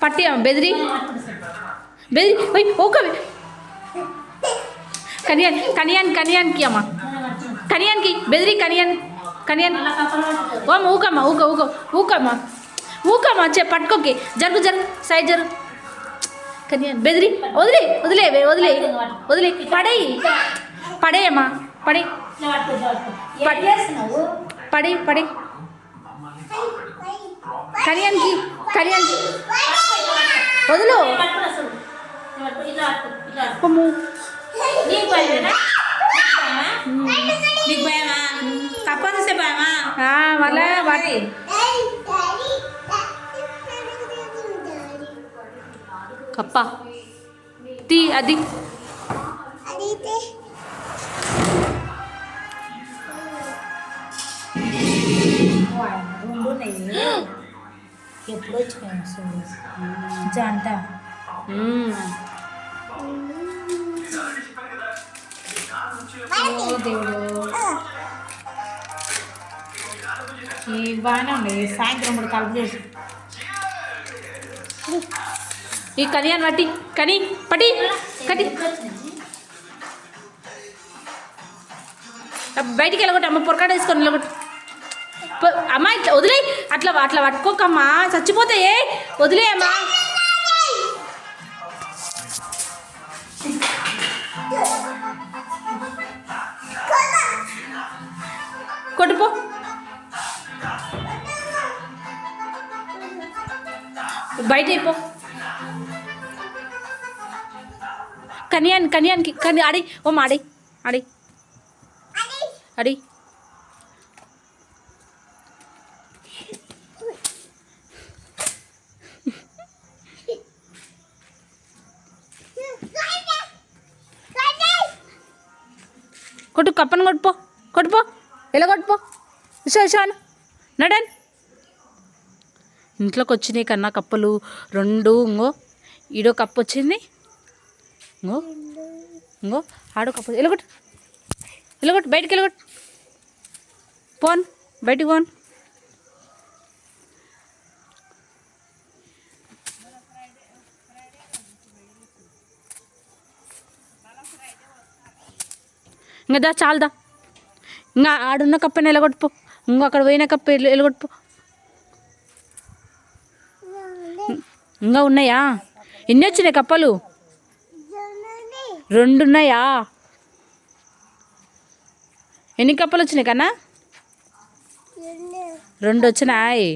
పట్టి బెదిరి బెదిరి ఓయ్ ఓకే కనియాన్ కనియాన్ కనియాన్కి అమ్మ కనియాన్కి బెదిరి కనియాన్ కనియాన్ ఓ ఊకమ్మ ఊకమ్మ ఊకమ్మ పట్టుకోకి జరుగు జరుగు సైడ్ జరుగు కనియాన్ బెదిరి వదిలే పడేయమ్మా పడే పడే కనియాన్కి వదులు మళ్ళా వాటి కప్ప తీ అది ఎప్పుడు వచ్చిపోయాను జంట దేవుడు ఈ బాగానే ఉంది సాయంత్రం 3 కలుపు చేసి ఈ కనియాన్ పట్టి పట్టి కట్టి బయటికి వెళ్ళగొట్టి అమ్మ పొరకాట తీసుకొని వెళ్ళగొట్టు అమ్మ ఇట్లా వదిలే అట్లా పట్టుకోకమ్మా చచ్చిపోతాయే వదిలే అమ్మా కొట్టుపో బయట అయిపో కనియాన్కి ఆడి ఓ ఆడి కొట్టు కప్పను కొట్టుపో ఎలా కొట్టుపో విశాను నడన్ ఇంట్లోకి వచ్చినాయి కన్నా కప్పలు 2 ఇంగో ఈడో కప్పు వచ్చింది ఇంగో ఆడో కప్పు ఎలగొట్టు బయటికి వెళ్ళగొట్టు బయటికి పోను ఇంకా దా చాలుదా ఇంకా ఆడున్న కప్పని ఎలగొట్టుపో ఇంకో అక్కడ పోయిన కప్ప ఎలగొట్టుపో ఇంకా ఉన్నాయా ఎన్ని వచ్చినాయి కప్పలు 2 ఉన్నాయా ఎన్ని కప్పలు వచ్చినాయి కన్నా 2 వచ్చినాయి